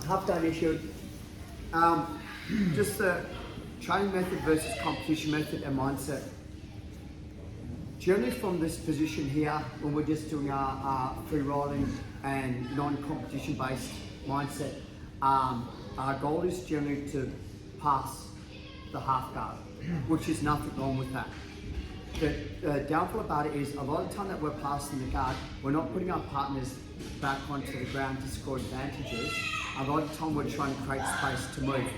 Half done issue. Just the training method versus competition method and mindset. Generally from this position here, when we're just doing our free rolling and non-competition based mindset, our goal is generally to pass the half guard, which is nothing wrong with that. The downfall about it is a lot of the time that we're passing the guard, we're not putting our partners back onto the ground to score advantages. A lot of the time we're trying to create space to move.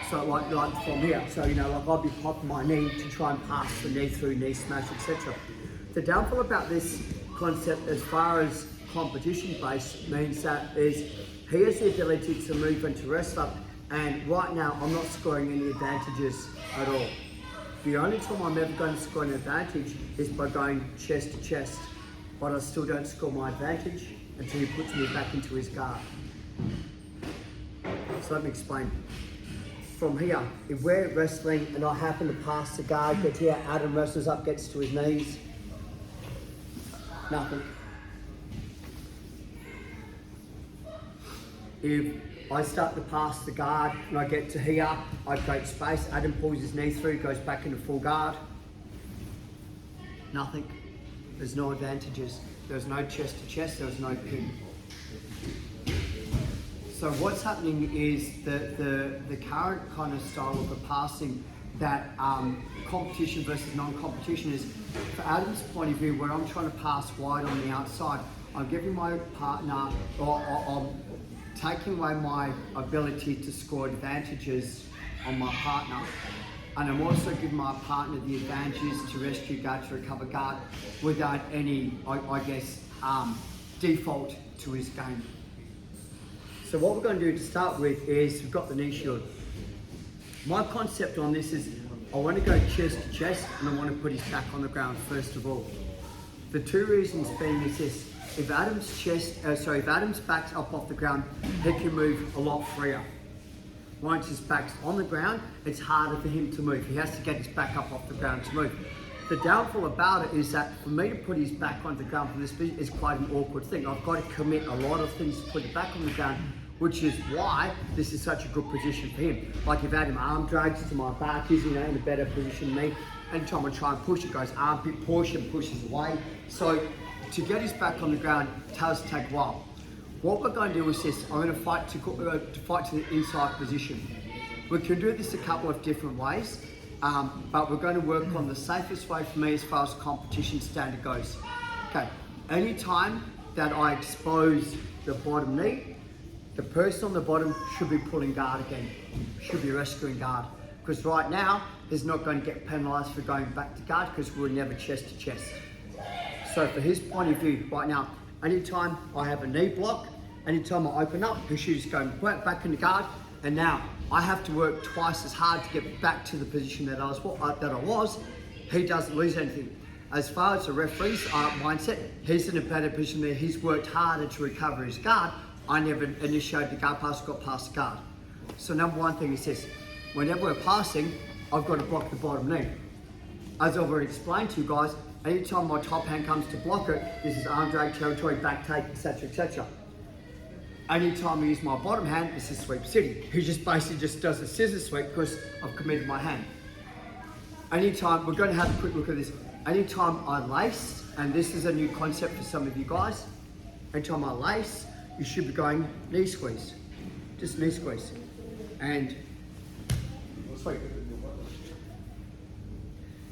So like from here, so like I'll be popping my knee to try and pass the knee through, knee smash, etc. The downfall about this concept as far as competition based means that is he has the ability to move and to wrestle, and right now I'm not scoring any advantages at all. The only time I'm ever going to score an advantage is by going chest to chest, but I still don't score my advantage until he puts me back into his guard. So let me explain. From here, if we're wrestling and I happen to pass the guard, get here, Adam wrestles up, gets to his knees, nothing. If I start to pass the guard and I get to here, I create space, Adam pulls his knee through, goes back into full guard. Nothing. There's no advantages. There's no chest to chest, there's no pin. So what's happening is the current kind of style of the passing that competition versus non-competition is, for Adam's point of view, where I'm trying to pass wide on the outside, I'm giving my partner, or I'm taking away my ability to score advantages on my partner, and I'm also giving my partner the advantages to rescue guard, to recover guard, without any, I guess, default to his game. So what we're going to do to start with is, we've got the knee shield. My concept on this is, I want to go chest to chest and I want to put his back on the ground first of all. The two reasons being is this: if Adam's back's up off the ground, he can move a lot freer. Once his back's on the ground, it's harder for him to move. He has to get his back up off the ground to move. The downfall about it is that for me to put his back on the ground from this position is quite an awkward thing. I've got to commit a lot of things to put it back on the ground, which is why this is such a good position for him. Like if Adam arm drags to my back, he's in a better position than me. Anytime I try and push, it goes armpit push and pushes away. So to get his back on the ground does take a while. What we're going to do is this: I'm going to fight to the inside position. We can do this a couple of different ways, but we're going to work on the safest way for me as far as competition standard goes. Okay, anytime that I expose the bottom knee, the person on the bottom should be pulling guard again, should be rescuing guard. Because right now, he's not going to get penalised for going back to guard because we're never chest to chest. So for his point of view, right now, anytime I have a knee block, anytime I open up, he should just go back into guard, and now I have to work twice as hard to get back to the position that I was. He doesn't lose anything. As far as the referee's mindset, he's in a better position there. He's worked harder to recover his guard. I never initiated the guard pass, got past the guard. So number one thing is this: whenever we're passing, I've got to block the bottom knee. As I've already explained to you guys, anytime my top hand comes to block it, this is arm drag territory, back take, etc., etc. Anytime I use my bottom hand, this is sweep city. He just basically just does a scissor sweep because I've committed my hand. Anytime, we're going to have a quick look at this. Anytime I lace, and this is a new concept for some of you guys, anytime I lace, you should be going knee squeeze. Just knee squeeze. And sweep.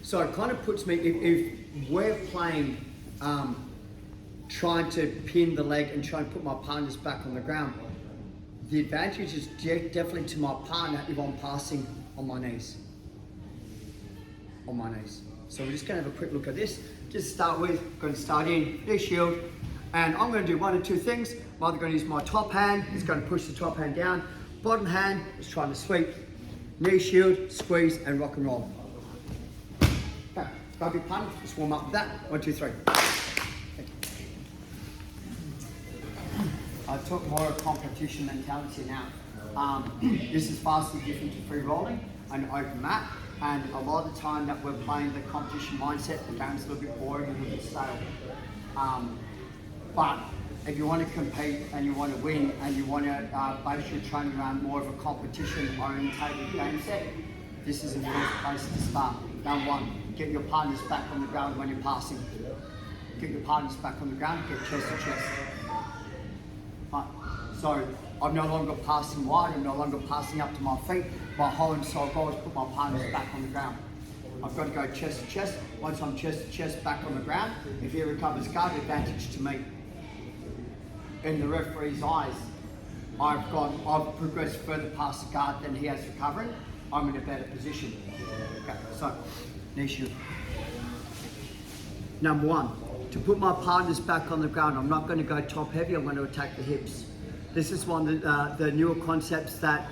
So it kind of puts me, if we're playing, trying to pin the leg and try and put my partner's back on the ground, the advantage is definitely to my partner if I'm passing on my knees. On my knees. So we're just going to have a quick look at this. Just start with, going to start in, knee shield, and I'm going to do one or two things. I'm either going to use my top hand, it's going to push the top hand down, bottom hand is trying to sweep, knee shield, squeeze, and rock and roll. Okay, go big pun, just warm up with that. 1, 2, 3. I took more of competition mentality now. This is vastly different to free rolling and open mat, and a lot of the time that we're playing the competition mindset, the game's a little bit boring and a little bit stale. But if you want to compete and you want to win and you want to base your training around more of a competition-orientated game set, this is the first place to start. Number one, get your partners back on the ground when you're passing. Get your partners back on the ground, get chest to chest. Right. So I'm no longer passing wide, I'm no longer passing up to my feet. My whole and sole goal is to put my partners back on the ground. I've got to go chest to chest. Once I'm chest to chest back on the ground, if he recovers guard, advantage to me. In the referee's eyes, I've progressed further past the guard than he has recovering. I'm in a better position. Okay, so knee shield. Number one, to put my partners back on the ground, I'm not going to go top heavy, I'm going to attack the hips. This is one of the newer concepts that,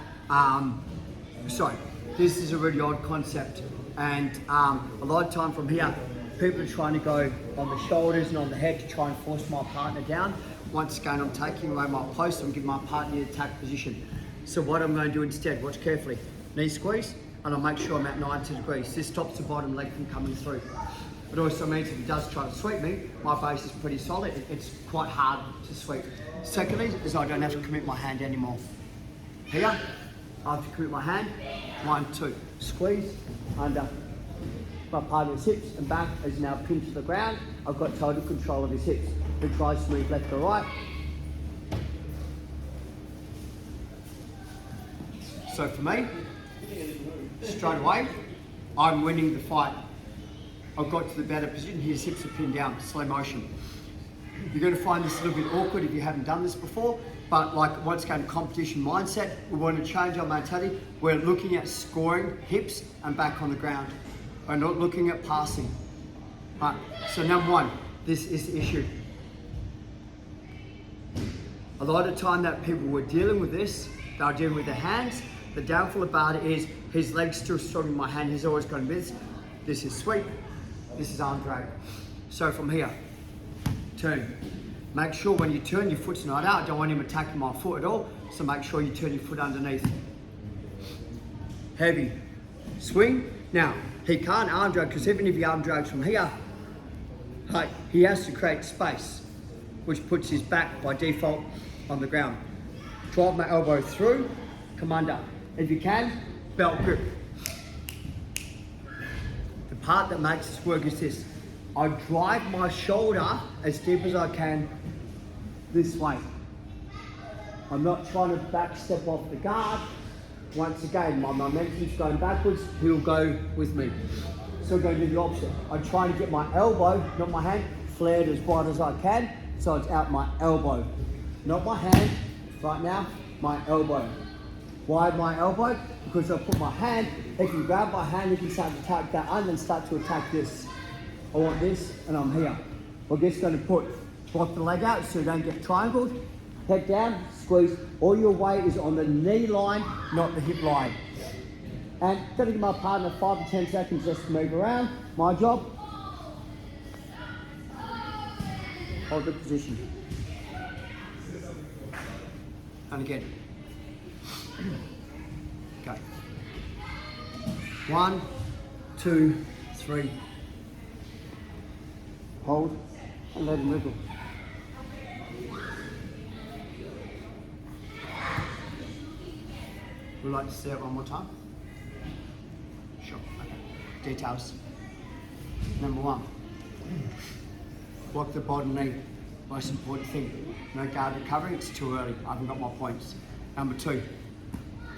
this is a really odd concept. And a lot of time from here, people are trying to go on the shoulders and on the head to try and force my partner down. Once again, I'm taking away my post, I'm giving my partner the attack position. So what I'm going to do instead, watch carefully, knee squeeze, and I'll make sure I'm at 90 degrees. This stops the bottom leg from coming through. It also means if he does try to sweep me, my base is pretty solid. It's quite hard to sweep. Secondly, is I don't have to commit my hand anymore. Here, I have to commit my hand, 1, 2, squeeze, under. My partner's hips and back is now pinned to the ground. I've got total control of his hips. If he tries to move left or right. So for me, straight away, I'm winning the fight. I've got to the better position, his hips are pinned down, slow motion. You're going to find this a little bit awkward if you haven't done this before, but like once again, competition mindset, we want to change our mentality. We're looking at scoring hips and back on the ground. We're not looking at passing. Right, so number one, this is the issue. A lot of time that people were dealing with this, they were dealing with their hands. The downfall about it is his leg's still strong in my hand, he's always going to miss. This is sweep, this is arm drag. So from here, turn. Make sure when you turn, your foot's not out. I don't want him attacking my foot at all, so make sure you turn your foot underneath. Heavy, swing. Now, he can't arm drag, because even if he arm drags from here, he has to create space, which puts his back by default on the ground. Drive my elbow through, come under. If you can, belt grip. The part that makes this work is this. I drive my shoulder as deep as I can this way. I'm not trying to back step off the guard. Once again, my momentum's going backwards, he'll go with me. So I'm going to do the opposite. I'm trying to get my elbow, not my hand, flared as wide as I can, so it's out my elbow. Not my hand, right now, my elbow. Why my elbow? Because I put my hand, if you grab my hand, you can start to attack that and then start to attack this. I want this, and I'm here. We're just going to block the leg out so you don't get triangled. Head down, squeeze. All your weight is on the knee line, not the hip line. And going to give my partner 5 to 10 seconds just to move around. My job, hold the position. And again. Okay. 1, 2, 3. Hold and let him wiggle. Would you like to see it one more time? Sure. Okay. Details. Number 1. Block the bottom knee. Most important thing. No guard recovery, it's too early. I haven't got my points. Number 2.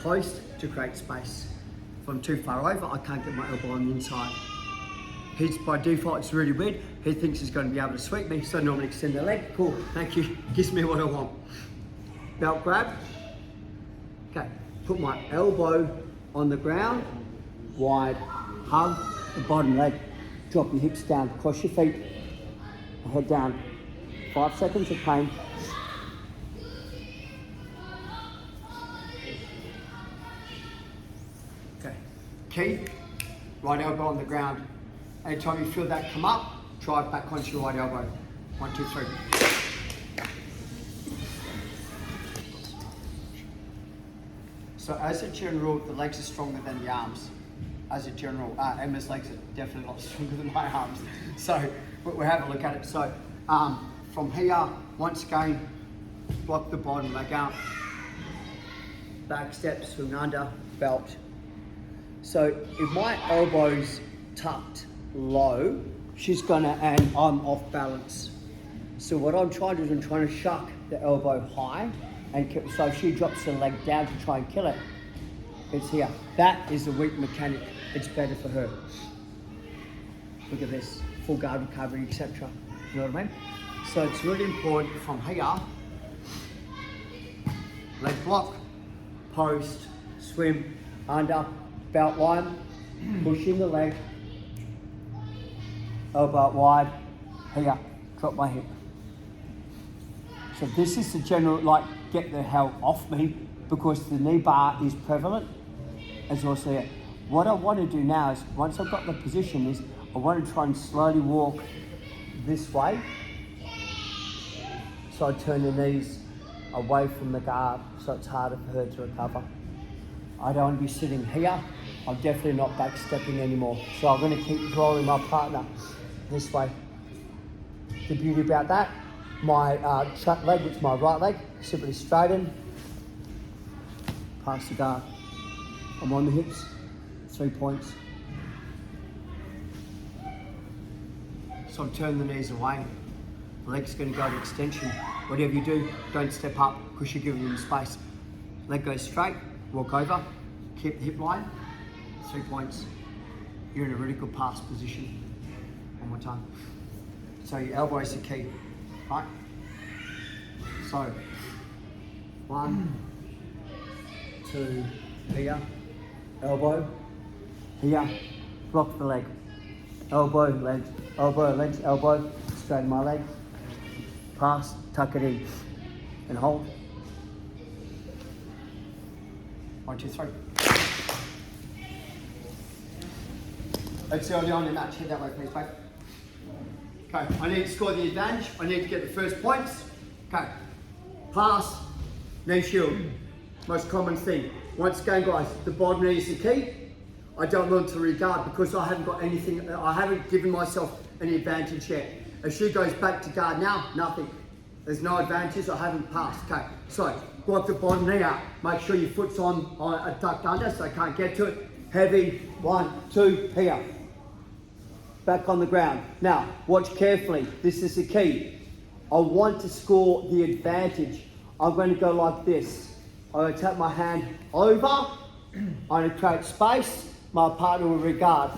Post to create space. If I'm too far over, I can't get my elbow on the inside. He's by default, it's really weird. He thinks he's going to be able to sweep me, so I normally extend the leg. Cool, thank you. Gives me what I want. Belt grab. Okay, put my elbow on the ground, wide, hug the bottom leg. Drop your hips down, cross your feet, head down. 5 seconds of pain. Okay, key, right elbow on the ground. Anytime you feel that come up, drive back onto your right elbow. 1, 2, 3. So as a general, the legs are stronger than the arms. As a general, Emma's legs are definitely a lot stronger than my arms. So we'll have a look at it. So from here, Once again, block the bottom leg out. Back step, swing under, belt. So if my elbow's tucked low, she's gonna, and I'm off balance. So what I'm trying to do is I'm trying to shuck the elbow high, and so if she drops her leg down to try and kill it, it's here. That is a weak mechanic. It's better for her. Look at this, full guard recovery, etc. You know what I mean? So it's really important from here, leg block, post, swim, under, belt line, pushing the leg, elbow out wide, here, drop my hip. So this is the general, like, get the hell off me, because the knee bar is prevalent, as also here. What I want to do now is, once I've got the position, is I want to try and slowly walk this way. So I turn the knees away from the guard, so it's harder for her to recover. I don't want to be sitting here. I'm definitely not back stepping anymore. So I'm going to keep drawing my partner this way. The beauty about that, my shut leg, which is my right leg, simply straighten, pass the guard. I'm on the hips, 3 points. So I'm turning the knees away. The leg's going to go to extension. Whatever you do, don't step up because you're giving them space. Leg goes straight, walk over, keep the hip line, 3 points. You're in a really good pass position. One more time. So your elbow is the key, right? So, 1, 2, here, elbow, here, block the leg, elbow, legs, elbow, legs, elbow, straighten my leg, pass, tuck it in, and hold. 1, 2, 3. Let's see early on in the match. Head that way, please, mate. Okay, I need to score the advantage. I need to get the first points. Okay, pass, knee shield. Most common thing. Once again, guys, the bottom knee is the key. I don't want to regard because I haven't got anything, I haven't given myself any advantage yet. If she goes back to guard now, nothing. There's no advantage, I haven't passed. Okay, so block the bottom knee out. Make sure your foot's on tucked under so I can't get to it. Heavy, 1, 2, here. Back on the ground. Now, watch carefully. This is the key. I want to score the advantage. I'm going to go like this. I'm going to take my hand over. I'm going to create space. My partner will regard.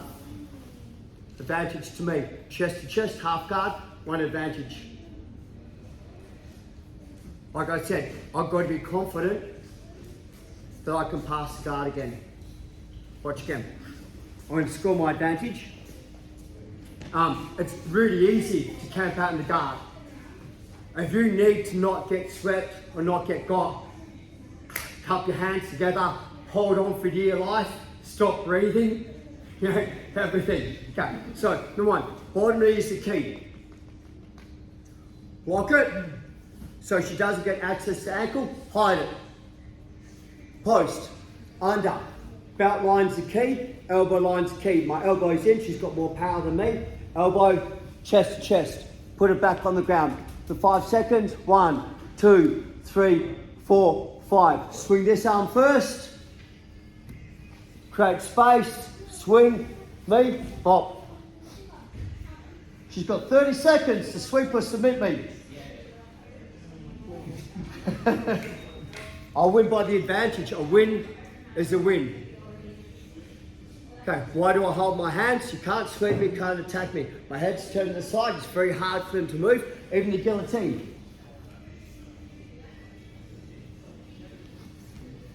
Advantage to me. Chest to chest, half guard, 1 advantage. Like I said, I've got to be confident that I can pass the guard again. Watch again. I'm going to score my advantage. It's really easy to camp out in the guard. If you need to not get swept or not get got, cup your hands together, hold on for dear life, stop breathing, you know, everything. Okay, so number 1, bottom knee is the key. Block it, so she doesn't get access to ankle, hide it. Post, under, belt line's the key, elbow line's the key. My elbow's in, she's got more power than me. Elbow, chest to chest. Put it back on the ground. For 5 seconds, 1, 2, 3, 4, 5. Swing this arm first. Create space, swing, me, bop. She's got 30 seconds to sweep or submit me. I'll win by the advantage. A win is a win. Okay, why do I hold my hands? You can't sweep me, can't attack me. My head's turned to the side, it's very hard for them to move, even the guillotine.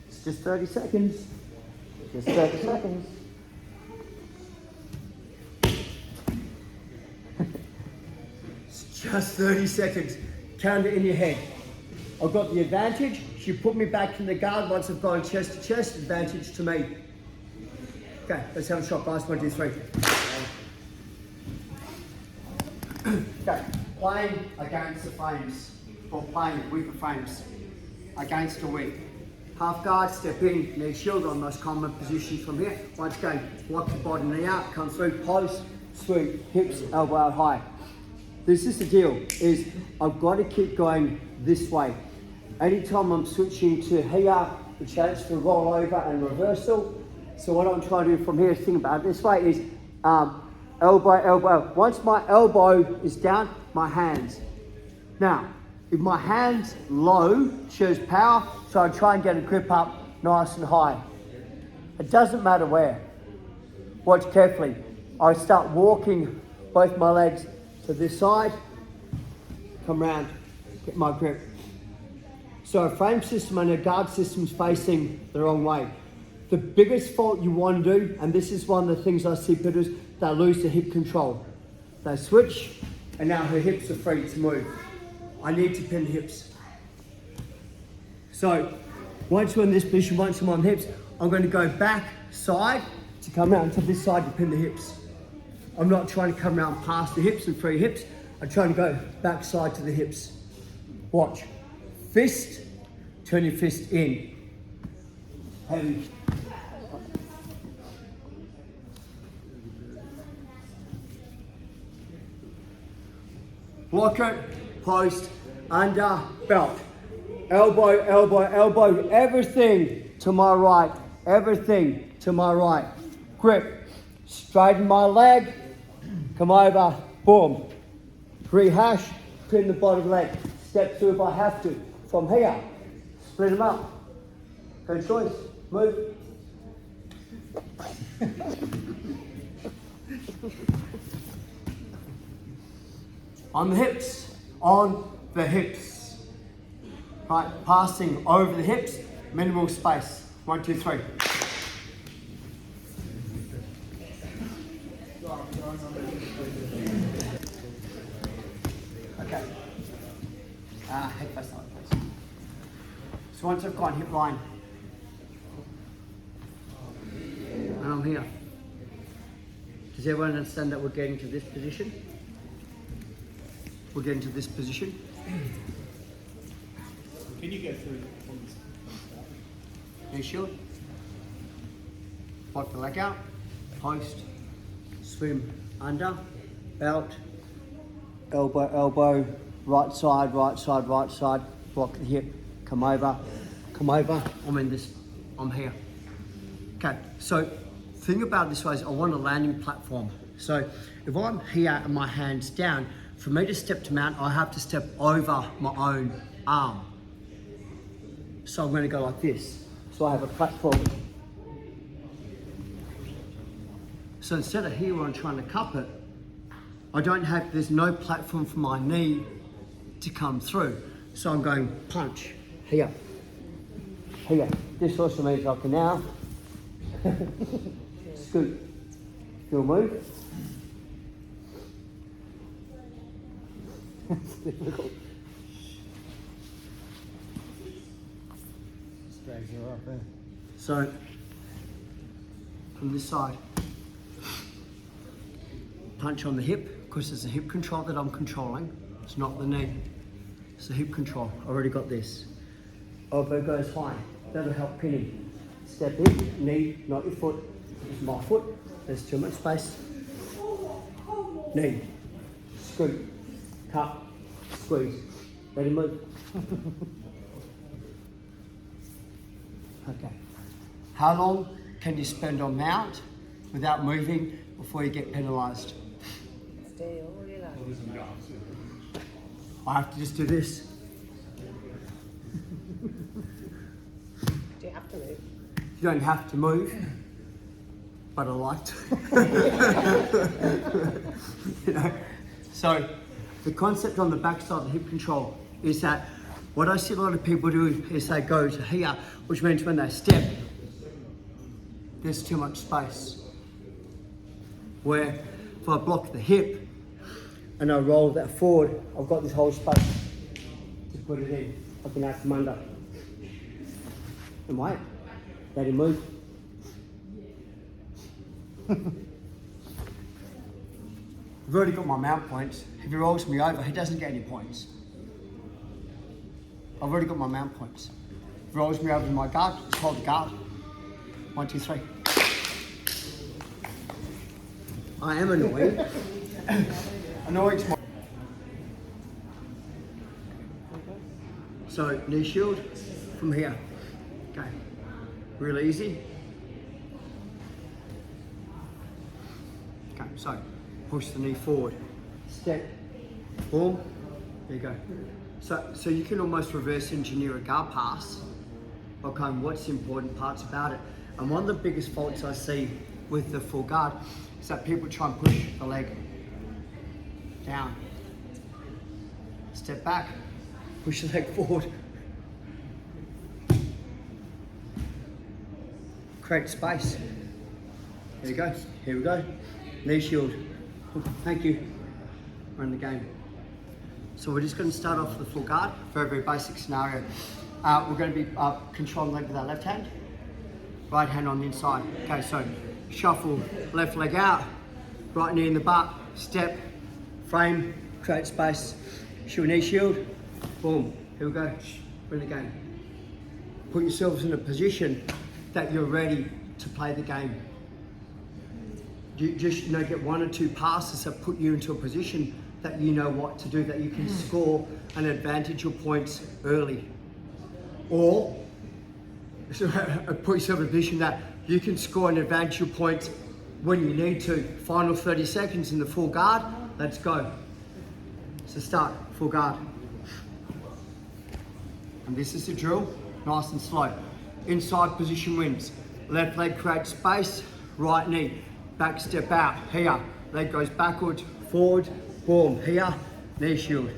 It's just 30 seconds. Just 30 seconds. It's just 30 seconds. Count it in your head. I've got the advantage. She put me back in the guard once I've gone chest to chest. Advantage to me. Okay, let's have a shot, guys. 1, 2, 3. Okay, playing against the frames, or playing with the frames, against the wing. Half guard, step in, knee shield on most common positions from here. Once again, block the bottom knee out, come through, post, sweep, hips, elbow out high. this is the deal, is I've got to keep going this way. Anytime I'm switching to here, the chance to roll over and reversal. So what I'm trying to do from here, think about it this way, is elbow, elbow. Once my elbow is down, my hands. Now, if my hand's low, shows power, so I try and get a grip up nice and high. It doesn't matter where. Watch carefully. I start walking both my legs to this side, come round, get my grip. So a frame system and a guard system is facing the wrong way. The biggest fault you want to do, and this is one of the things I see people do, they lose the hip control. They switch, and now her hips are free to move. I need to pin the hips. So once you're in this position, once I'm on the hips, I'm going to go back side to come around to this side to pin the hips. I'm not trying to come around past the hips and free hips. I'm trying to go back side to the hips. Watch. Fist, turn your fist in. Heavy. Block it, post, under, belt. Elbow, elbow, elbow, everything to my right, everything to my right. Grip, straighten my leg, come over, boom. Rehash, pin the bottom leg. Step through if I have to. From here, split them up. Good choice, move. On the hips, on the hips. Right, passing over the hips, minimal space. 1, 2, 3. Okay. Head first line, please. So once I've gone hip line, and I'm here. Does everyone understand that we're getting to this position? We're getting to this position. Can you go through from this? You sure? Block the leg out, post, swim under, belt, elbow, elbow, right side, right side, right side, block the hip, come over, I'm in this, I'm here. Okay, so think about it this way, is I want a landing platform. So if I'm here and my hand's down, for me to step to mount, I have to step over my own arm. So I'm going to go like this. So I have a platform. So instead of here where I'm trying to cup it, there's no platform for my knee to come through. So I'm going punch, here, here. This also means I can now scoot. You'll move. It's difficult. Drags her up there. So, from this side, punch on the hip, because it's the hip control that I'm controlling. It's not the knee. It's the hip control. I already got this. Elbow goes high. That'll help pinning. Step in, knee, not your foot. It's my foot. There's too much space. Knee, scoot, cut, squeeze. Let him move. Okay. How long can you spend on mount without moving before you get penalised? I have to just do this. Do you have to move? You don't have to move, but I like to. You know? So the concept on the back side of the hip control is that what I see a lot of people do is they go to here, which means when they step, there's too much space. Where if I block the hip and I roll that forward, I've got this whole space to put it in. I can act from under. And wait, let him move. I've already got my mount points. If he rolls me over, he doesn't get any points. I've already got my mount points. If he rolls me over in my guard, just hold the guard. 1, 2, 3. I am annoying. Annoying. So knee shield from here. Okay, real easy. Okay, so push the knee forward. Step, boom, there you go. So you can almost reverse engineer a guard pass. Okay, what's the important parts about it? And one of the biggest faults I see with the full guard is that people try and push the leg down. Step back, push the leg forward. Create space. There you go, here we go. Knee shield. Thank you. We're in the game. So we're just going to start off with the full guard, very, very basic scenario. We're going to be controlling the leg with our left hand, right hand on the inside. Okay, so shuffle, left leg out, right knee in the butt, step, frame, create space, shoot knee shield, boom, here we go, we're in the game. Put yourselves in a position that you're ready to play the game. You just get one or two passes that put you into a position that you know what to do, that you can score and advantage your points early. Or put yourself in a position that you can score and advantage your points when you need to. Final 30 seconds in the full guard, let's go. So start, full guard. And this is the drill, nice and slow. Inside position wins. Left leg creates space, right knee, back step out, here. Leg goes backwards, forward, boom, here, knee shield,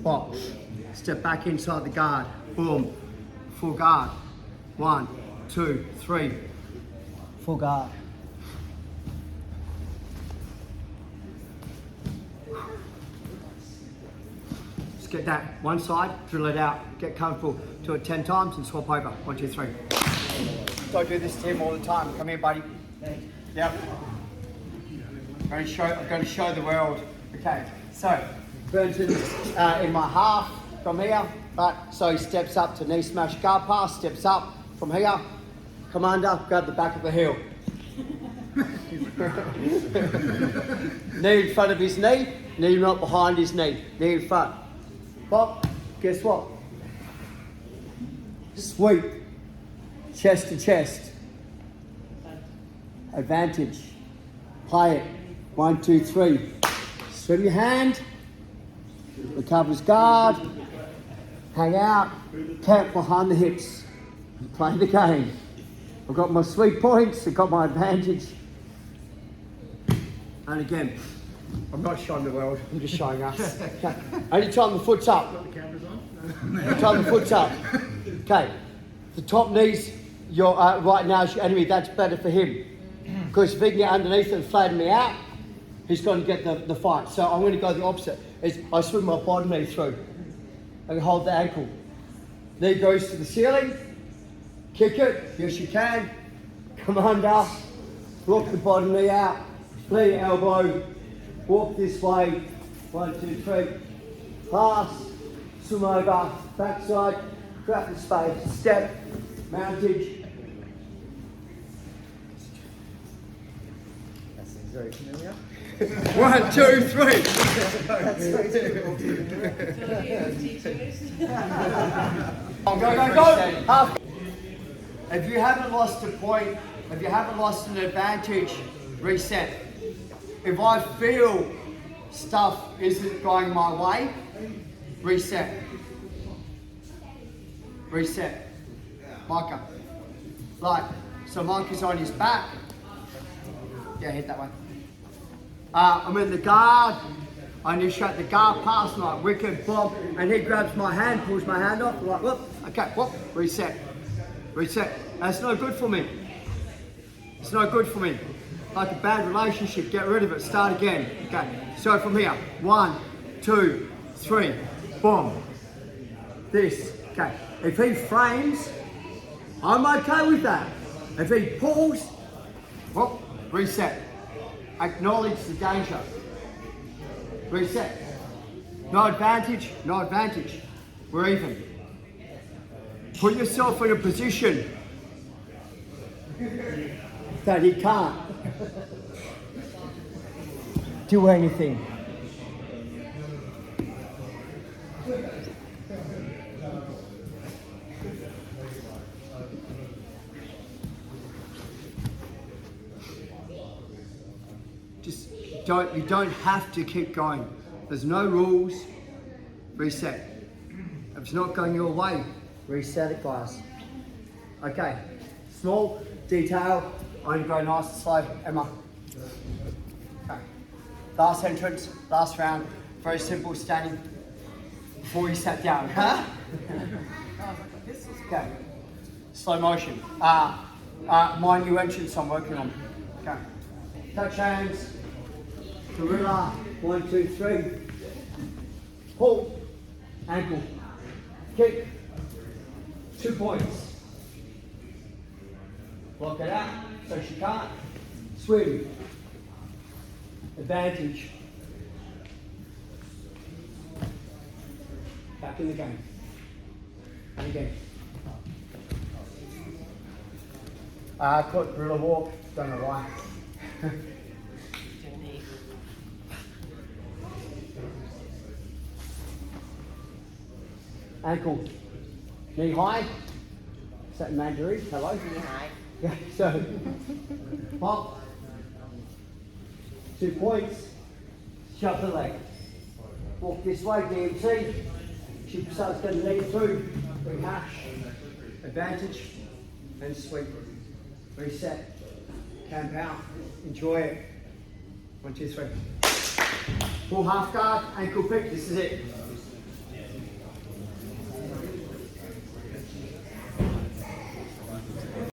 box. Step back inside the guard, boom, full guard. 1, 2, 3, full guard. Just get that one side, drill it out, get comfortable, do it 10 times and swap over. 1, 2, 3. Don't do this to him all the time. Come here, buddy. Yep. I'm going to show the world. Okay, so Burnton's in my half from here, but so he steps up to knee smash guard pass, steps up from here, come under, grab the back of the heel. Knee in front of his knee, knee not behind his knee, knee in front. Pop, guess what? Sweep, chest to chest. Advantage, play it. 1, 2, 3. Sweep your hand, recovers guard, hang out, tap behind the hips, play the game. I've got my sweet points, I've got my advantage. And again, I'm not showing the world, I'm just showing us. Okay. Only time the foot's up. Only time the foot's up. Okay, the top knee's your, right now is your enemy, that's better for him. Because if he can get underneath and flatten me out, he's going to get the fight. So I'm going to go the opposite. Is I swing my bottom knee through and hold the ankle. Knee goes to the ceiling, kick it, yes you can. Come under, lock the bottom knee out, lean elbow, walk this way, 1, 2, 3, pass, swim over, backside, grab the space, step, mountage. That seems very familiar. 1, 2, 3. Go. Half. If you haven't lost a point, if you haven't lost an advantage, reset. If I feel stuff isn't going my way, reset. Reset. Micah. Like, so Micah's on his back. Yeah, head that way. I'm in the guard. I initiate the guard pass, like wicked bomb, and he grabs my hand, pulls my hand off, like whoop, okay, whoop, reset. Reset. That's no good for me. It's no good for me. Like a bad relationship, get rid of it, start again. Okay, so from here, 1, 2, 3, boom. This, okay. If he frames, I'm okay with that. If he pulls, whoop, reset. Acknowledge the danger. Reset. No advantage, no advantage. We're even. Put yourself in a position that he can't do anything. You don't have to keep going. There's no rules. Reset. If it's not going your way, reset it, guys. Okay. Small detail. Only go nice and slow. Emma. Okay. Last entrance, last round. Very simple, standing before you sat down. Huh? Okay. Slow motion. My new entrance I'm working on. Okay. Touch hands. Gorilla. 1, 2, 3. Pull. Ankle. Kick. 2 points. Block it out so she can't. Swing. Advantage. Back in the game. And again. I caught gorilla walk. Don't know why. Ankle, knee high. Is that Mandarin? Hello? Knee high. Yeah, so, pop. 2 points. Shove the leg. Walk this way, DMT. She starts getting the leg through. Rehash. Advantage. And sweep. Reset. Camp out. Enjoy it. 1, 2, 3. Full half guard. Ankle pick. This is it.